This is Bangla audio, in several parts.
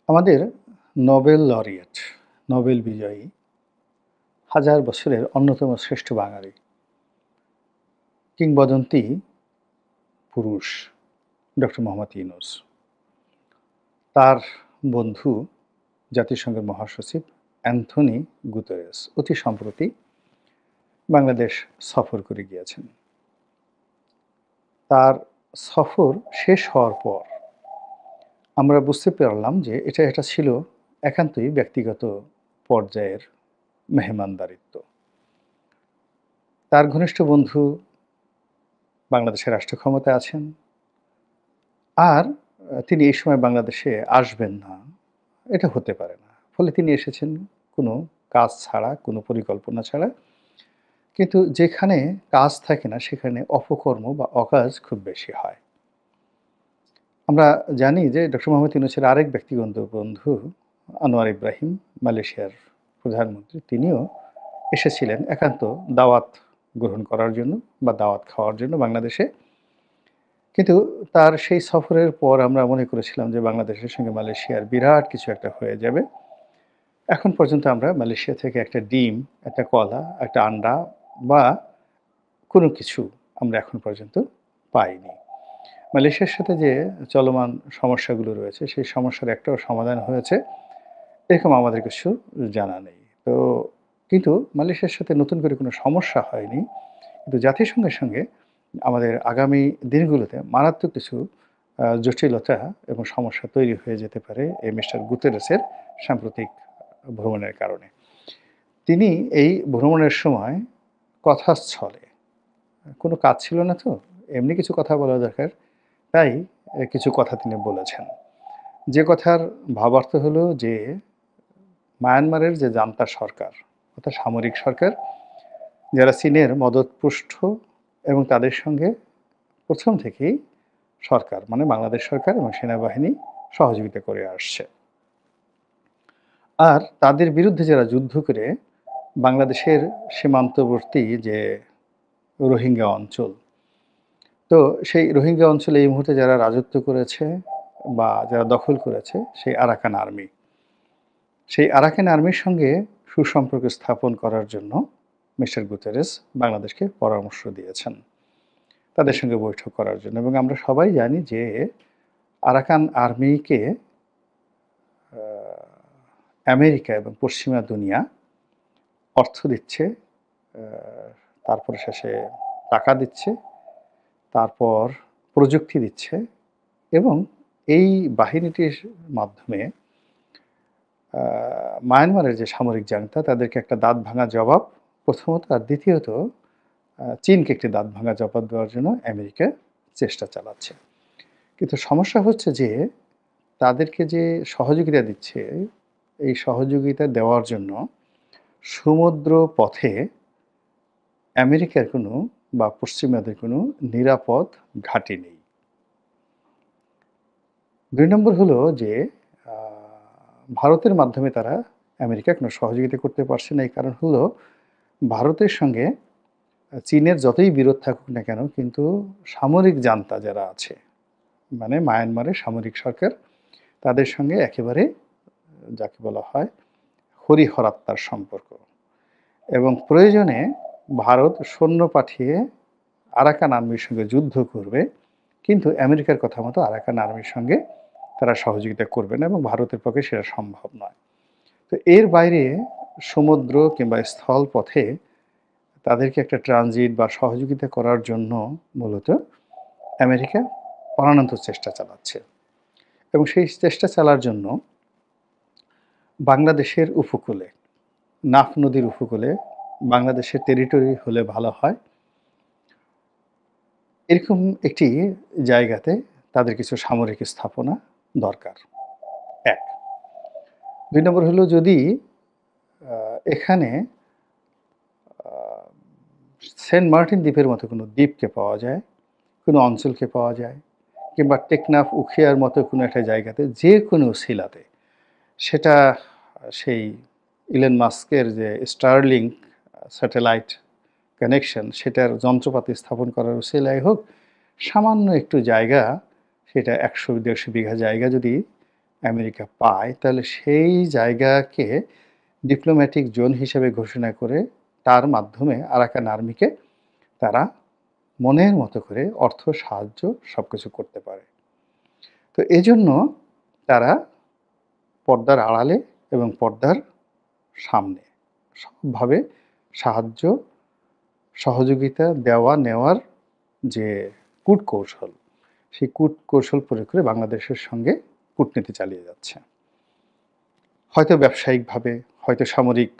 আমাদের নোবেল লরিয়েট, নোবেল বিজয়ী, হাজার বছরের অন্যতম শ্রেষ্ঠ বাঙালি, কিংবদন্তি পুরুষ ডক্টর মোহাম্মদ ইউনূস। তার বন্ধু জাতিসংঘের মহাসচিব অ্যান্থনি গুতেরেস অতি সম্প্রতি বাংলাদেশ সফর করে গিয়েছেন। তার সফর শেষ হওয়ার পর আমরা বুঝতে পারলাম যে এটা ছিল একান্তই ব্যক্তিগত পর্যায়ের মেহমানদারিত্ব। তার ঘনিষ্ঠ বন্ধু বাংলাদেশের রাষ্ট্র ক্ষমতায় আছেন। আর তিনি এই সময় বাংলাদেশে আসবেন না, এটা হতে পারে না। ফলে তিনি এসেছেন কোনো কাজ ছাড়া, কোনো পরিকল্পনা ছাড়া। কিন্তু যেখানে কাজ থাকে না সেখানে অপকর্ম বা অকাজ খুব বেশি হয়। আমরা জানি যে ডক্টর মোহাম্মদ ইউনূসের আরেক ব্যক্তিগত বন্ধু আনোয়ার ইব্রাহিম, মালয়েশিয়ার প্রধানমন্ত্রী, তিনিও এসেছিলেন একান্ত দাওয়াত গ্রহণ করার জন্য বা দাওয়াত খাওয়ার জন্য বাংলাদেশে। কিন্তু তার সেই সফরের পর আমরা মনে করেছিলাম যে বাংলাদেশের সঙ্গে মালয়েশিয়ার বিরাট কিছু একটা হয়ে যাবে। এখন পর্যন্ত আমরা মালয়েশিয়া থেকে একটা ডিম, একটা কলা, একটা আন্ডা বা কোনো কিছু আমরা এখন পর্যন্ত পাইনি। মালয়েশিয়ার সাথে যে চলমান সমস্যাগুলো রয়েছে, সেই সমস্যার একটাও সমাধান হয়েছে, এরকম আমাদের কিছু জানা নেই। কিন্তু মালয়েশিয়ার সাথে নতুন করে কোনো সমস্যা হয়নি। কিন্তু জাতিসংঘের সঙ্গে আমাদের আগামী দিনগুলোতে মারাত্মক কিছু জটিলতা এবং সমস্যা তৈরি হয়ে যেতে পারে এই মিস্টার গুতেরেসের সাম্প্রতিক ভ্রমণের কারণে। তিনি এই ভ্রমণের সময় কথাস্থলে, কোনো কাজ ছিল না তো, এমনি কিছু কথা বলা দরকার, তাই কিছু কথা তিনি বলেছেন। যে কথার ভাবার্থ হলো যে মায়ানমারের যে জান্তা সরকার, অর্থাৎ সামরিক সরকার, যারা চীনের মদদপুষ্ট এবং তাদের সঙ্গে প্রথম থেকেই সরকার মানে বাংলাদেশ সরকার এবং সেনাবাহিনী সহযোগিতা করে আসছে। আর তাদের বিরুদ্ধে যারা যুদ্ধ করে বাংলাদেশের সীমান্তবর্তী যে রোহিঙ্গা অঞ্চল, তো সেই রোহিঙ্গা অঞ্চলে এই মুহূর্তে যারা রাজত্ব করেছে বা যারা দখল করেছে সেই আরাকান আর্মি, সেই আরাকান আর্মির সঙ্গে সুসম্পর্ক স্থাপন করার জন্য মিস্টার গুতেরেস বাংলাদেশকে পরামর্শ দিয়েছেন তাদের সঙ্গে বৈঠক করার জন্য। এবং আমরা সবাই জানি যে আরাকান আর্মিকে আমেরিকা এবং পশ্চিমা দুনিয়া অর্থ দিচ্ছে, তারপরে শেষে টাকা দিচ্ছে, তারপর প্রযুক্তি দিচ্ছে এবং এই বাহিনীটির মাধ্যমে মায়ানমারের যে সামরিক জান্তা তাদেরকে একটা দাঁত ভাঙা জবাব প্রথমত, আর দ্বিতীয়ত চীনকে একটি দাঁত ভাঙা জবাব দেওয়ার জন্য আমেরিকা চেষ্টা চালাচ্ছে। কিন্তু সমস্যা হচ্ছে যে তাদেরকে যে সহযোগিতা দিচ্ছে, এই সহযোগিতা দেওয়ার জন্য সমুদ্র পথে আমেরিকার কোনো বা পশ্চিমাদের কোনো নিরাপদ ঘাঁটি নেই। ২ নম্বর হলো যে ভারতের মাধ্যমে তারা আমেরিকা কোনো সহযোগিতা করতে পারছে না। এই কারণ হলো ভারতের সঙ্গে চীনের যতই বিরোধ থাকুক না কেন, কিন্তু সামরিক জান্তা যারা আছে, মানে মায়ানমারের সামরিক সরকার, তাদের সঙ্গে একেবারে যাকে বলা হয় হরিহরাত্মার সম্পর্ক। এবং প্রয়োজনে ভারত সৈন্য পাঠিয়ে আরাকান আর্মির সঙ্গে যুদ্ধ করবে, কিন্তু আমেরিকার কথা মতো আরাকান আর্মির সঙ্গে তারা সহযোগিতা করবে না এবং ভারতের পক্ষে সেটা সম্ভব নয়। তো এর বাইরে সমুদ্র কিংবা স্থল পথে তাদেরকে একটা ট্রানজিট বা সহযোগিতা করার জন্য মূলত আমেরিকা প্রাণান্ত চেষ্টা চালাচ্ছে। এবং সেই চেষ্টা চালার জন্য বাংলাদেশের উপকূলে, নাফ নদীর উপকূলে বাংলাদেশের টেরিটরি হলে ভালো হয়, এরকম একটি জায়গাতে তাদের কিছু সামরিক স্থাপনা দরকার, ১। ২ নম্বর হলো যদি এখানে সেন্ট মার্টিন দ্বীপের মতো কোনো দ্বীপকে পাওয়া যায়, কোনো অঞ্চলকে পাওয়া যায়, কিংবা টেকনাফ, উখিয়ার মতো কোনো একটা জায়গাতে যে কোনো শিলাতে, সেটা সেই ইলন মাস্কের যে স্টারলিংক স্যাটেলাইট কানেকশন সেটার যন্ত্রপাতি স্থাপন করার উসিলায় হোক, সামান্য একটু জায়গা, সেটা ১০০-১৫০ বিঘা জায়গা যদি আমেরিকা পায়, তাহলে সেই জায়গাকে ডিপ্লোম্যাটিক জোন হিসেবে ঘোষণা করে তার মাধ্যমে আরাকান আর্মিকে তারা মনের মতো করে অর্থ সাহায্য সবকিছু করতে পারে। তো এজন্য তারা পর্দার আড়ালে এবং পর্দার সামনে সবভাবে সাহায্য, সহযোগিতা দেওয়া নেওয়ার যে কূটকৌশল, সেই কূটকৌশল প্রয়োগ করে বাংলাদেশের সঙ্গে কূটনীতি চালিয়ে যাচ্ছে। হয়তো ব্যবসায়িকভাবে, হয়তো সামরিক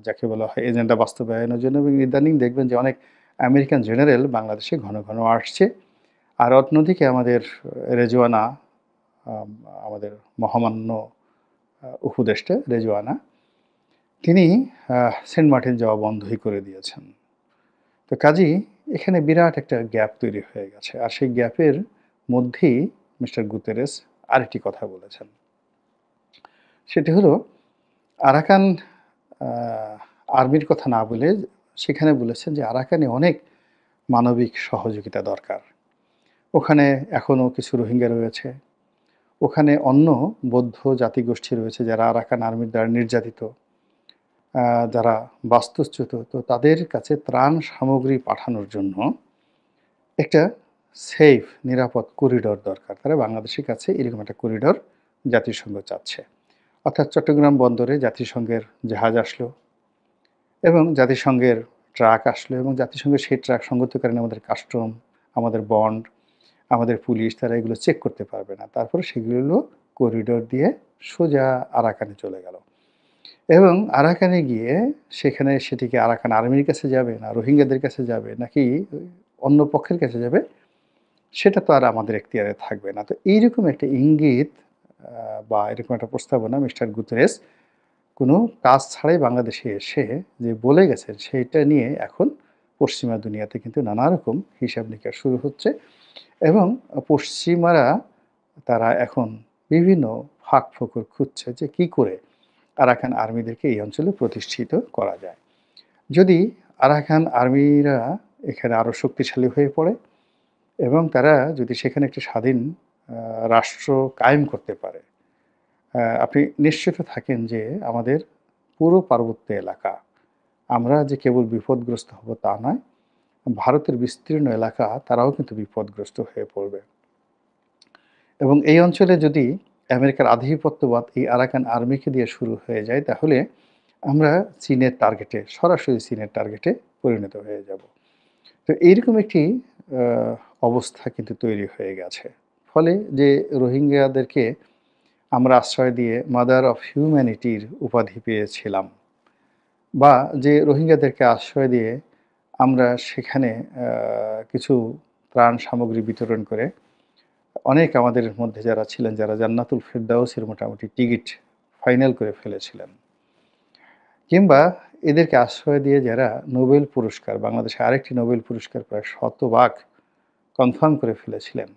যাকে বলা হয় এজেন্ডা বাস্তবায়নের জন্য, এবং ইদানিং দেখবেন যে অনেক আমেরিকান জেনারেল বাংলাদেশে ঘন ঘন আসছে। আর অন্যদিকে আমাদের রেজওয়ানা, আম আমাদের মহামান্য উপদেষ্টা রেজওয়ানা, তিনি সেন্ট মার্টিন যাওয়া বন্ধই করে দিয়েছেন। তো কাজেই এখানে বিরাট একটা গ্যাপ তৈরি হয়ে গেছে। আর সেই গ্যাপের মধ্যেই মিস্টার গুতেরেস আরেকটি কথা বলেছেন। সেটি হলো আরাকান আ আর্মির কথা না বলে সেখানে বলেছেন যে আরাকানে অনেক মানবিক সহযোগিতা দরকার। ওখানে এখনো কিছু রোহিঙ্গা রয়েছে। ওখানে অন্য বৌদ্ধ জাতিগোষ্ঠী রয়েছে যারা আরাকান আর্মির দ্বারা নির্যাতিত, আ যারা বাস্তুচ্যুত। তো তাদের কাছে ত্রাণ সামগ্রী পাঠানোর জন্য একটা সেফ নিরাপদ করিডোর দরকার। তারা বাংলাদেশের কাছে এরকম একটা করিডোর জাতিসংঘ চাচ্ছে। অর্থাৎ চট্টগ্রাম বন্দরে জাতিসংঘের জাহাজ আসলো এবং জাতিসংঘের ট্রাক আসলো এবং জাতিসংঘের সেই ট্রাক সংগতকারী আমাদের কাস্টম, আমাদের বন্ড, আমাদের পুলিশ তারা এগুলো চেক করতে পারবে না। তারপরে সেগুলো করিডোর দিয়ে সোজা আরাকানে চলে গেল। এবং আরাকানে গিয়ে সেখানে সেটিকে আরাকান আর্মির কাছে যাবে, না রোহিঙ্গাদের কাছে যাবে, নাকি অন্য পক্ষের কাছে যাবে, সেটা তো আর আমাদের এখতিয়ারে থাকবে না। তো এইরকম একটা ইঙ্গিত বা এরকম একটা প্রস্তাবনা মিস্টার গুতেরেস কোনো কাজ ছাড়াই বাংলাদেশে এসে যে বলে গেছেন, সেইটা নিয়ে এখন পশ্চিমা দুনিয়াতে কিন্তু নানা রকম হিসাব-নিকাশ শুরু হচ্ছে এবং পশ্চিমারা তারা এখন বিভিন্ন ফাঁক-ফোকর খুঁজছে যে কী করে আরাকান আর্মিদেরকে এই অঞ্চলে প্রতিষ্ঠিত করা যায়। যদি আরাকান আর্মিরা এখানে আরও শক্তিশালী হয়ে পড়ে এবং তারা যদি সেখানে একটি স্বাধীন রাষ্ট্র কায়েম করতে পারে, আপনি নিশ্চিত থাকেন যে আমাদের পুরো পার্বত্য এলাকা, আমরা যে কেবল বিপদগ্রস্ত হব তা নয়, ভারতের বিস্তীর্ণ এলাকা তারাও কিন্তু বিপদগ্রস্ত হয়ে পড়বে। এবং এই অঞ্চলে যদি আমেরিকার আধিপত্যবাদ এই আরাকান আর্মিকে দিয়ে শুরু হয়ে যায়, তাহলে আমরা চীনের টার্গেটে, সরাসরি চীনের টার্গেটে পরিণত হয়ে যাব। তো এইরকম একটি আ অবস্থা কিন্তু তৈরি হয়ে গেছে। ফলে যে রোহিঙ্গাদেরকে আমরা আশ্রয় দিয়ে মাদার অফ হিউম্যানিটির উপাধি পেয়েছিলাম, বা যে রোহিঙ্গাদেরকে আশ্রয় দিয়ে আমরা সেখানে কিছু ত্রাণ সামগ্রী বিতরণ করে অনেক আমাদের মধ্যে যারা ছিলেন, যারা জান্নাতুল ফেরদাউসের মোটামুটি টিকিট ফাইনাল করে ফেলেছিলেন, কিংবা এদেরকে আশ্রয় দিয়ে যারা নোবেল পুরস্কার, বাংলাদেশে আরেকটি নোবেল পুরস্কার প্রায় শতভাগ কনফার্ম করে ফেলেছিলেন,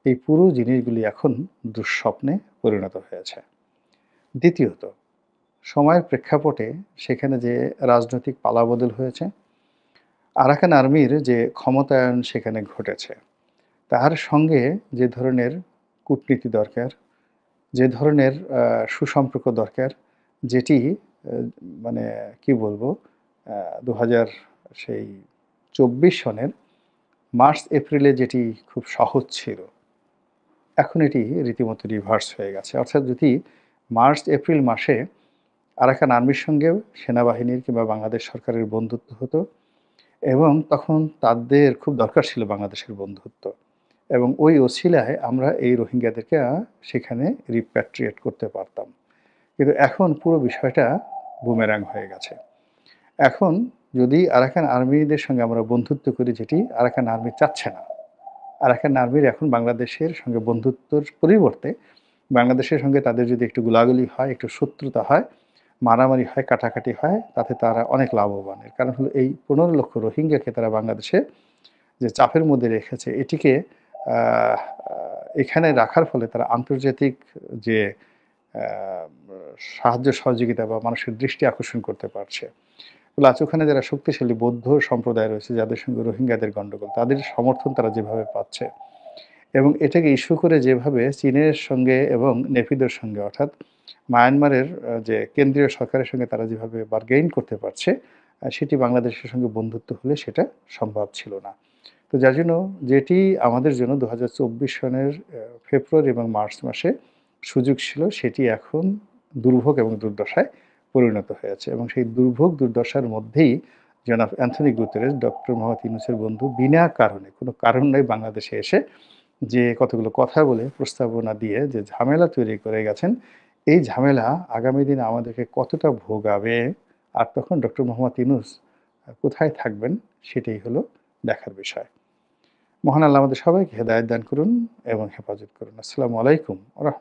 এই পুরো জিনিসগুলি এখন দুঃস্বপ্নে পরিণত হয়েছে। দ্বিতীয়ত, সময়ের প্রেক্ষাপটে সেখানে যে রাজনৈতিক পালাবদল হয়েছে, আরাকান আর্মির যে ক্ষমতায়ন সেখানে ঘটেছে, তার সঙ্গে যে ধরনের কূটনীতি দরকার, যে ধরনের সুসম্পর্ক দরকার, যেটি মানে কি বলবো, ২০০০ সেই ২৪ সনের মার্চ এপ্রিলে যেটি খুব সহজ ছিল, এখন এটি রীতিমতো রিভার্স হয়ে গেছে। অর্থাৎ যদি মার্চ এপ্রিল মাসে আরাকান আর্মির সঙ্গেও সেনাবাহিনীর কিংবা বাংলাদেশ সরকারের বন্ধুত্ব হতো এবং তখন তাদের খুব দরকার ছিল বাংলাদেশের বন্ধুত্ব, এবং ওই ওসিলায় আমরা এই রোহিঙ্গাদেরকে সেখানে রিপ্যাট্রিয়েট করতে পারতাম। কিন্তু এখন পুরো বিষয়টা বুমেরাং হয়ে গেছে। এখন যদি আরাকান আর্মিদের সঙ্গে আমরা বন্ধুত্ব করি, যেটি আরাকান আর্মি চাচ্ছে না। আরাকান আর্মির এখন বাংলাদেশের সঙ্গে বন্ধুত্বর পরিবর্তে বাংলাদেশের সঙ্গে তাদের যদি একটু গোলাগুলি হয়, একটু শত্রুতা হয়, মারামারি হয়, কাটাকাটি হয়, তাতে তারা অনেক লাভবান। এর কারণ হলো এই ১৫ লক্ষ রোহিঙ্গাকে তারা বাংলাদেশে যে চাপের মধ্যে রেখেছে, এটিকে আ আ এখানে রাখার ফলে তারা আন্তর্জাতিক যে আ সাহায্য সহযোগিতা বা মানুষের দৃষ্টি আকর্ষণ করতে পারছে। প্লাস ওখানে যারা শক্তিশালী বৌদ্ধ সম্প্রদায় রয়েছে, যাদের সঙ্গে রোহিঙ্গাদের গণ্ডগোল, তাদের সমর্থন তারা যেভাবে পাচ্ছে, এবং এটাকে ইস্যু করে যেভাবে চীনের সঙ্গে এবং নেপিদোর সঙ্গে অর্থাৎ মায়ানমারের যে কেন্দ্রীয় সরকারের সঙ্গে তারা যেভাবে বার্গেইন করতে পারছে, সেটি বাংলাদেশের সঙ্গে বন্ধুত্ব হলে সেটা সম্ভব ছিল না। তো যার জন্য যেটি আমাদের জন্য ২০২৪ সনের ফেব্রুয়ারি এবং মার্চ মাসে সুযোগ ছিল, সেটি এখন দুর্ভোগ এবং দুর্দশায় পরিণত হয়েছে এবং সেই দুর্ভোগ দুর্দশার মধ্যেই জনাব অ্যান্থনি গুতেরেস ডক্টর মোহাম্মদ ইউনূসের বন্ধু বিনা কারণে, কোনো কারণ নাই বাংলাদেশে এসে যে কতগুলো কথা বলে প্রস্তাবনা দিয়ে যে ঝামেলা তৈরি করে গেছেন, এই ঝামেলা আগামী দিনে আমাদেরকে কতটা ভোগাবে আর তখন ডক্টর মোহাম্মদ ইউনূস কোথায় থাকবেন সেটাই হলো দেখার বিষয়। মহান আল্লাহ আমাদের সবাইকে হেদায়েত দান করুন এবং হেফাজত করুন। আসসালামু আলাইকুম ওয়া রাহমাতুল্লাহ।